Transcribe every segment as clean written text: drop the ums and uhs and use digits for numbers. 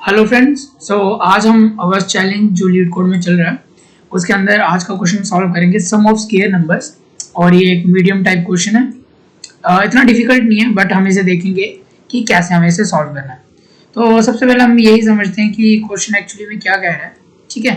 Hello friends. आज हम hours challenge जो लीड कोड में चल रहा है उसके अंदर आज का क्वेश्चन सॉल्व करेंगे, सम ऑफ स्क्वायर नंबर्स। और ये एक मीडियम टाइप क्वेश्चन है, इतना डिफिकल्ट नहीं है, बट हम इसे देखेंगे कि कैसे हमें इसे सॉल्व करना है। तो सबसे पहले हम यही समझते हैं कि क्वेश्चन एक्चुअली में क्या कह रहा है। ठीक है,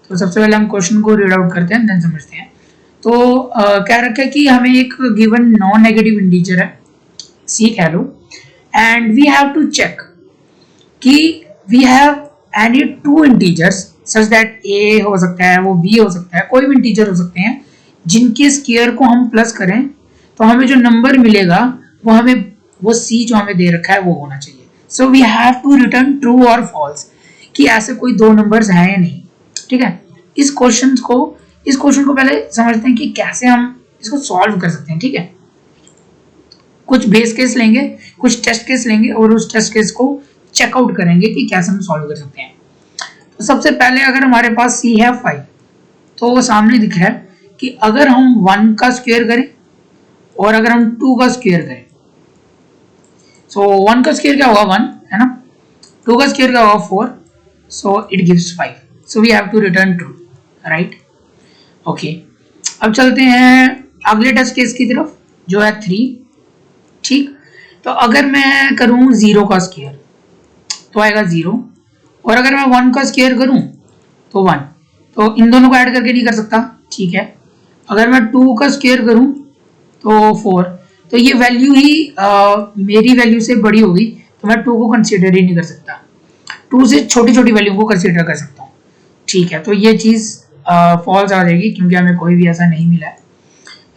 तो सबसे पहले हम क्वेश्चन को रीड आउट करते हैं, देन समझते हैं। तो कह रखा है कि हमें एक गिवन नॉन नेगेटिव इंटीजर है सी कह लो, and we have to check कि we have any two integers such that a हो सकता है, वो b हो सकता है, कोई भी इंटीजर हो सकते हैं जिनके स्क्वायर को हम प्लस करें तो हमें जो नंबर मिलेगा वो c जो हमें दे रखा है वो होना चाहिए। So we have to return true और फॉल्स कि ऐसे कोई दो नंबर्स हैं या नहीं। ठीक है, इस क्वेश्चन को पहले समझते हैं कि कैसे हम इसको सॉल्व कर सकते हैं। ठीक है, कुछ बेस केस लेंगे, कुछ टेस्ट केस लेंगे और उस टेस्ट केस को चेकआउट करेंगे कि कैसे हम सॉल्व कर सकते हैं। तो सबसे पहले अगर हमारे पास c है 5, तो वो सामने दिख रहा है कि अगर हम 1 का स्क्वायर करें और अगर हम 2 का स्क्वायर करें, सो 1 का स्क्वायर क्या होगा 1 है ना, 2 का स्क्वायर क्या होगा 4, so it gives 5। So we have to return true, right. Okay, अब चलते हैं अगले टेस्ट केस की तरफ जो है 3। ठीक, तो अगर मैं करूं 0 का स्क्वायर तो आएगा 0, और अगर मैं 1 का स्क्वायर करूं तो 1, तो इन दोनों को ऐड करके नहीं कर सकता। ठीक है, अगर मैं 2 का स्क्वायर करूं तो 4, तो ये वैल्यू ही मेरी वैल्यू से बड़ी होगी, तो मैं 2 को कंसीडर ही नहीं कर सकता, 2 से छोटी छोटी वैल्यू को कंसीडर कर सकता हूँ। ठीक है, तो ये चीज़ फॉल्स आ जाएगी क्योंकि हमें कोई भी ऐसा नहीं मिला है।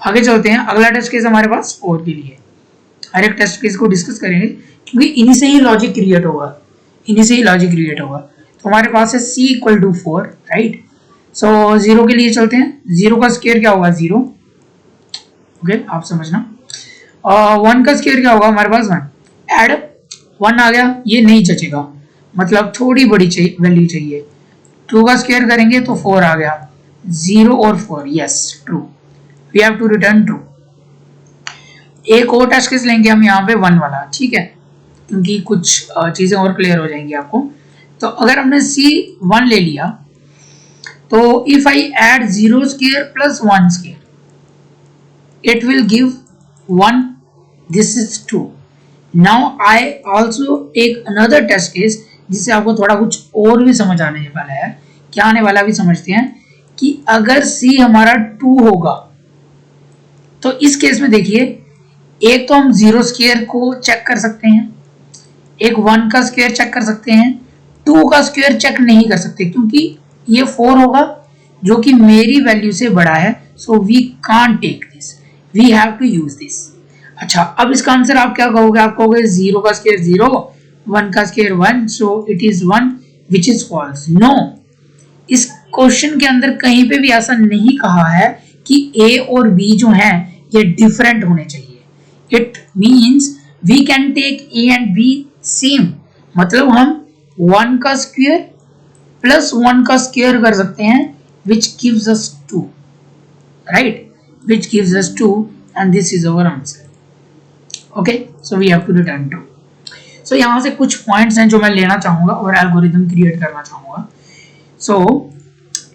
आगे चलते हैं, अगला टेस्ट केस हमारे पास 4 के लिए। हर एक टेस्ट केस को डिस्कस करेंगे क्योंकि इन्हीं से ही लॉजिक क्रिएट होगा, तो हमारे पास है c इक्वल टू 4, राइट। सो 0 के लिए चलते हैं, 0 का स्क्वायर क्या होगा 0, ओके आप समझना। 1 का स्क्वायर क्या होगा हमारे पास 1, ऐड 1 आ गया, ये नहीं जचेगा, मतलब थोड़ी बड़ी वैल्यू चाहिए। 2 का स्क्वायर करेंगे तो 4 आ गया, 0 और 4, yes true, we have to return true. एक और टेस्ट केस लेंगे हम यहाँ पे 1 वाला, ठीक है, क्योंकि कुछ चीजें और क्लियर हो जाएंगी आपको। तो अगर हमने c1 ले लिया तो if I add 0 square plus 1 square it will give 1, this is true. Now I also take another test case जिससे आपको थोड़ा कुछ और भी समझ आने वाला है। क्या आने वाला भी समझते हैं कि अगर c हमारा 2 होगा तो इस केस में देखिए, एक तो हम 0 स्क्वायर को चेक कर सकते हैं, एक 1 का स्क्वायर चेक कर सकते हैं, 2 का स्क्वायर चेक नहीं कर सकते क्योंकि ये 4 होगा जो कि मेरी वैल्यू से बड़ा है। So we can't take this, we have to use this. अच्छा, अब इसका आंसर आप क्या कहोगे, आप कहोगे 0 का स्क्वायर 0, 1 का square 1, so it is 1 which is false. No, इस क्वेश्चन के अंदर कहीं पे भी ऐसा नहीं कहा है कि a और b जो हैं ये डिफरेंट होने चाहिए। It means we can take a and b same, मतलब हम 1 का स्क्वायर प्लस 1 का स्क्वायर कर सकते हैं which gives us 2, right, which gives us 2 and this is our answer. Okay, so we have to return true. So यहाँ से कुछ पॉइंट्स हैं जो मैं लेना चाहूंगा और एल्गोरिथम क्रिएट करना चाहूंगा। So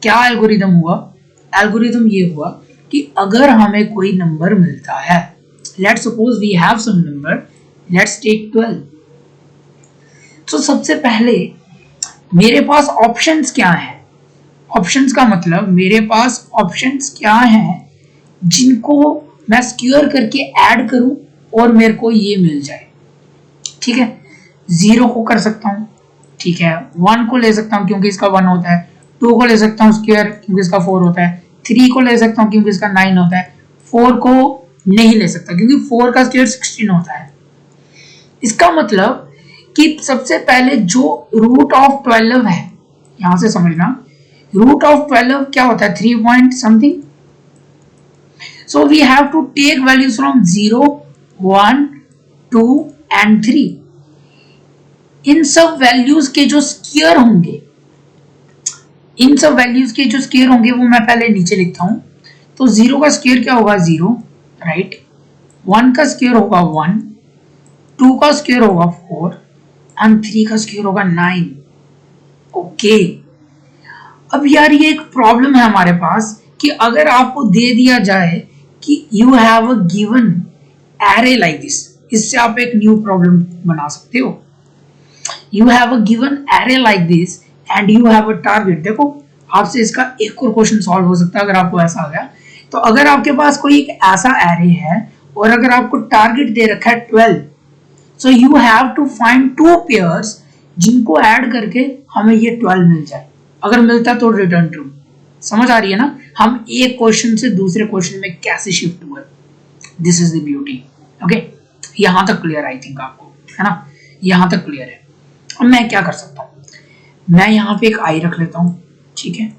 क्या एल्गोरिथम हुआ, एल्गोरिथम ये हुआ कि अगर हमें कोई नंबर मिलता है, let's suppose we have some number, let's take 12, तो सबसे पहले मेरे पास ऑप्शंस क्या हैं, ऑप्शंस का मतलब मेरे पास ऑप्शंस क्या हैं जिनको मैं स्क्वायर करके ऐड करूं और मेरे को ये मिल जाए। ठीक है, 0 को कर सकता हूं, ठीक है, 1 को ले सकता हूं क्योंकि इसका 1 होता है, 2 को ले सकता हूं स्क्वायर क्योंकि इसका 4 होता है, 3 को ले सकता हूं क्योंकि इसका 9 होता है, 4 को नहीं ले सकता क्योंकि 4 का स्क्वायर 16 होता है। इसका मतलब कि सबसे पहले जो रूट ऑफ 12 है, यहां से समझना, रूट ऑफ 12 क्या होता है 3 point something. So we have to take values from 0, 1, 2 and 3। इन सब वैल्यूज के जो स्क्वायर होंगे, वो मैं पहले नीचे लिखता हूं। तो 0 का स्क्वायर क्या होगा 0, राइट, 1 का स्क्वायर होगा 1, 2 का स्क्वायर होगा 4 एंड 3 का स्क्वायर होगा 9। ओके, अब यार ये एक प्रॉब्लम है हमारे पास कि अगर आपको दे दिया जाए कि you have a given array like this, इससे आप एक न्यू प्रॉब्लम बना सकते हो। You have a given array like this and you have a target. देखो आपसे इसका एक और क्वेश्चन सॉल्व हो सकता है अगर आपको ऐसा आ गया। तो अगर आपके पास कोई एक ऐसा एरे है और अगर आपको टारगेट दे रखा है 12, so you have to find 2 pairs जिनको ऐड करके हमें ये 12 मिल जाए। अगर मिलता तो रिटर्न ट्रू। समझ आ रही है ना हम एक क्वेश्चन से दूसरे क्वेश्चन में कैसे शिफ्ट हुए। This is the beauty. Okay, यहां तक क्लियर आई थिंक आपको, है ना, यहां तक क्लियर है। अब मैं क्या कर सकता हूं, मैं यहाँ पे एक आई रख लेता हूं, ठीक है,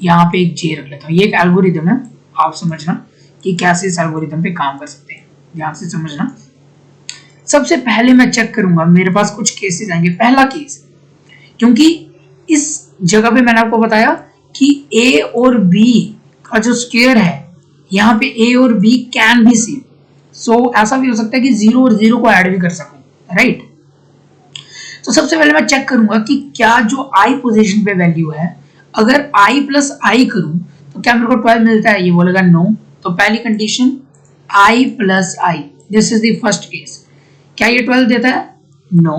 यहाँ पे एक जे रख लेता हूँ। ये एक एल्गोरिदम है, आप समझना कि कैसे इस एल्गोरिदम पे काम कर सकते हैं, ध्यान से समझना। सबसे पहले मैं चेक करूंगा, मेरे पास कुछ केसेस आएंगे। पहला केस, क्योंकि इस जगह पे मैंने आपको बताया कि ए और बी का जो स्क्वायर है, यहाँ पे ए और बी कैन बी सेम। सो ऐसा भी हो सकता है कि 0 और 0 को ऐड भी कर सकूं, राइट। तो सबसे पहले मैं चेक करूंगा कि क्या जो आई पोजीशन पे वैल्यू है, अगर आई प्लस आई करूं तो क्या मेरे को 12 मिलता है। ये बोलेगा नो। तो पहली condition i plus i, this is the first case. क्या ये 12 देता है? No.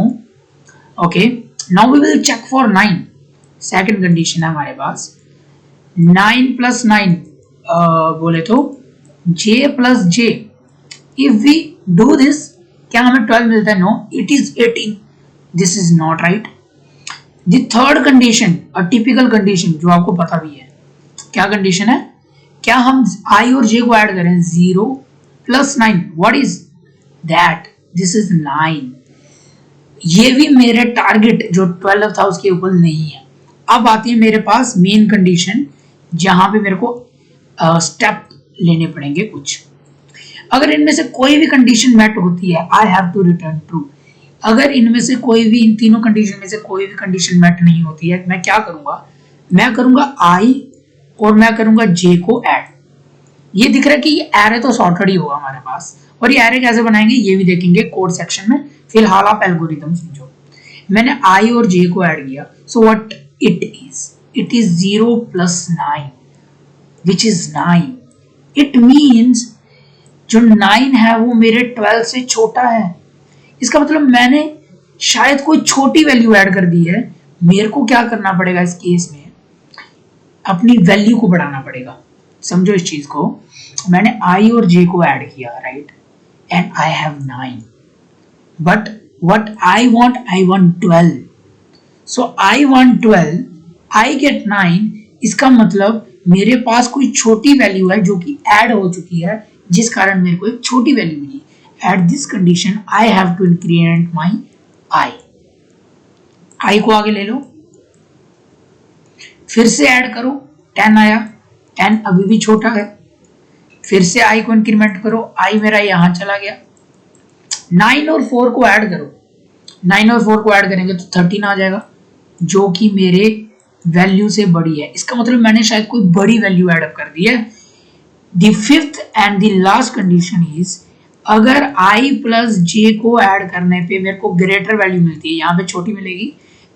Okay, now we will check for 9। Second condition है हमारे पास 9 प्लस 9 बोले तो j plus j। If we do this क्या हमें 12 मिलता है? No, it is 18। This is not right. The third condition, a typical condition जो आपको पता भी है, क्या कंडीशन है? क्या हम i और j को ऐड करें? 0 plus 9, what is that? This is 9। ये भी मेरे टारगेट जो 12 था उसके ऊपर नहीं है। अब आती है मेरे पास मेन कंडीशन, जहां पे मेरे को स्टेप लेने पड़ेंगे कुछ। अगर इनमें से कोई भी कंडीशन मेट होती है, I have to return true. अगर इनमें से कोई भी, इन तीनों कंडीशन में से कोई भी कंडीशन मेट नहीं होती है, मैं क्या करूंगा? मैं करूंगा i और मैं करूंगा j को ऐड। ये दिख रहा है कि ये एरे तो सॉर्टेड ही होगा हमारे पास, और ये एरे कैसे बनाएंगे ये भी देखेंगे कोड सेक्शन में। फिलहाल आप एल्गोरिथम समझो। मैंने i और j को ऐड किया, so what it is 0 plus 9 which is 9। It means जो 9 है वो मेरे 12 से छोटा है। इसका मतलब मैंने शायद कोई छोटी वैल्यू ऐड कर दी है। मेरे को क्या करना पड़ेगा इस केस में? अपनी वैल्यू को बढ़ाना पड़ेगा। समझो इस चीज को, मैंने i और j को ऐड किया, right, and I have 9, but what I want 12। So I want 12, I get 9। इसका मतलब मेरे पास कोई छोटी वैल्यू है जो कि ऐड हो चुकी है, जिस कारण मेरे को एक छोटी वैल्यू मिली। At this condition I have to increment my I को आगे ले लो, फिर से ऐड करो, 10 आया, 10 अभी भी छोटा है, फिर से आई को इंक्रीमेंट करो, आई मेरा यहां चला गया। 9 और 4 को ऐड करो, 9 और 4 को ऐड करेंगे तो 13 आ जाएगा, जो कि मेरे वैल्यू से बड़ी है। इसका मतलब मैंने शायद कोई बड़ी वैल्यू ऐड अप कर दी है। The fifth and the last condition is, अगर i प्लस j को ऐड करने पे मेरे को ग्रेटर वैल्यू मिलती है, यहाँ पे छोटी मिलेगी,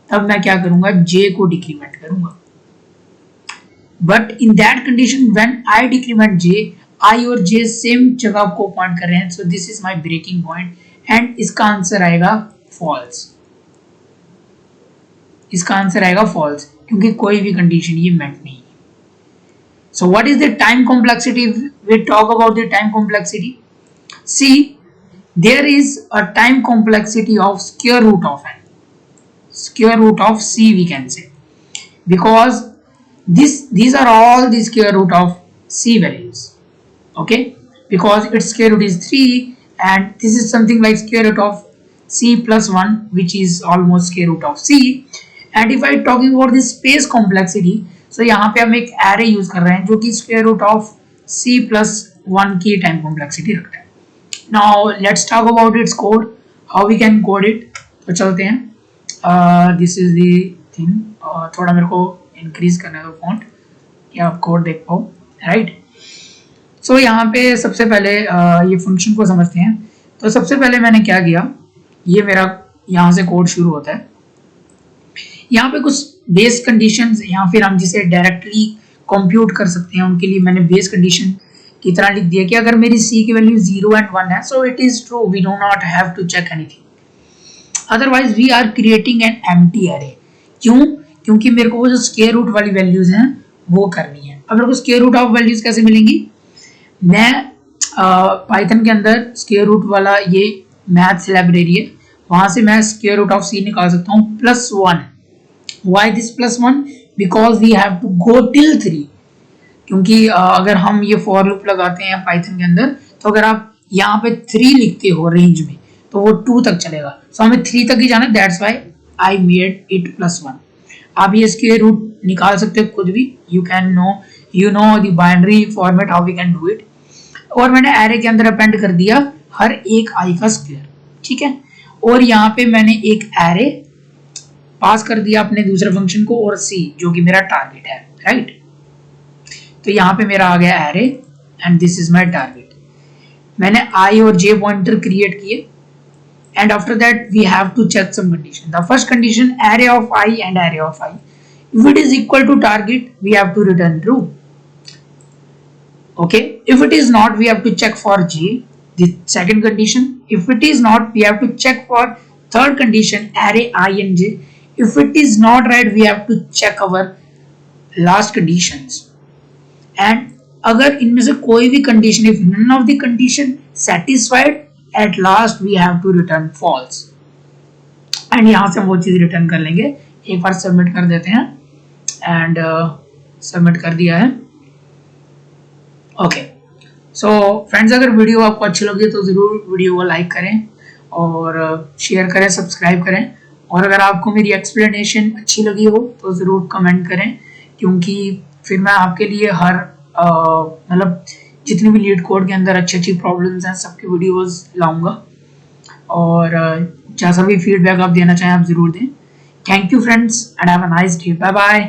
तब मैं क्या करूंगा? j को डिक्रीमेंट करूंगा। But in that condition when i decrement j, i और j सेम जगह को पॉइंट कर रहे हैं, so this is my breaking point and इसका आंसर आएगा फॉल्स। इसका आंसर आएगा फॉल्स, क्योंकि कोई भी कंडीशन ये मेट नहीं है। So what is the time complexity? We talk about the time complexity. See, there is a time complexity of square root of n, square root of c we can say, because these are all the square root of c values. Okay, because its square root is 3 and this is something like square root of c plus 1, which is almost square root of c. And if I talking about the space complexity, so यहाँ पे हम एक array use कर रहे हैं जो कि square root of c plus 1 की टाइम कॉम्प्लेक्सिटी रखता है। Now let's talk about its code, how we can code it. तो चलते हैं, दिस इज द थिंग। थोड़ा मेरे को इंक्रीज करना दो फॉन्ट कि आप कोड देख पाओ, राइट। सो यहाँ पे सबसे पहले ये फंक्शन को समझते हैं। तो सबसे पहले मैंने क्या किया, ये मेरा यहाँ से कोड शुरू होता है। यहाँ पे कुछ बेस कंडीशंस या फिर हम जिसे डायरेक्टली कंप्यूट कर सकते हैं उनके लिए मैंने बेस कंडीशन की तरह लिख दिया कि अगर मेरी c की वैल्यू 0 एंड 1 है so it is true, we do not have to check anything, otherwise we are creating an empty array. क्यों? क्योंकि मेरे को वो जो स्क्वायर रूट वाली वैल्यूज हैं वो करनी है। अब मेरे को स्क्वायर रूट ऑफ वैल्यूज कैसे मिलेंगी? मैं पाइथन के अंदर स्क्वायर रूट वाला ये मैथ्स लाइब्रेरी है, वहां से मैं स्क्वायर रूट ऑफ c निकाल सकता हूँ +1। Why this +1? Because we have to go till 3, क्योंकि अगर हम ये फॉर लूप लगाते हैं पाइथन के अंदर तो अगर आप यहाँ पे 3 लिखते हो रेंज में तो वो 2 तक चलेगा, सो हमें 3 तक ही जाना, that's why I made it +1। आप ये स्क्वायर रूट निकाल सकते हो खुद भी, you know the binary format how we can do it. और मैंने एरे के अंदर अपेंड कर दिया हर एक आई का स्क्वायर, ठीक है। और यहाँ पे मैंने एक एरे पास कर दिया अपने दूसरे फंक्शन को और सी जो कि मेरा टारगेट है, राइट। तो यहाँ पे मेरा आ गया array and this is my target. मैंने आई और जे पॉइंटर क्रिएट किए and after that we have to check some condition. The first condition, array of I and array of I, if it is equal to target we have to return true. Okay, if it is not we have to check for j, the second condition. If it is not we have to check for third condition, array I and j. If it is not right we have to check our last conditions, and अगर इनमें से कोई भी condition, if none of the condition satisfied, at last we have to return false, and यहाँ से हम वो चीज रिटर्न कर लेंगे। एक बार सबमिट कर देते हैं एंड सबमिट कर दिया है। ओके, सो फ्रेंड्स अगर वीडियो आपको अच्छी लगी तो ज़रूर वीडियो को लाइक करें और शेयर करें, सब्सक्राइब करें, और अगर आपको मेरी एक्सप्लेनेशन अच्छी लगी हो तो ज़रूर कमेंट करें, क्योंकि फिर मैं आपके लिए हर मतलब जितनी भी लीड कोड के अंदर अच्छी अच्छी प्रॉब्लम्स हैं सबकी वीडियोस लाऊंगा, और जैसा भी फीडबैक आप देना चाहें आप ज़रूर दें। Thank you friends and have a nice day, bye bye.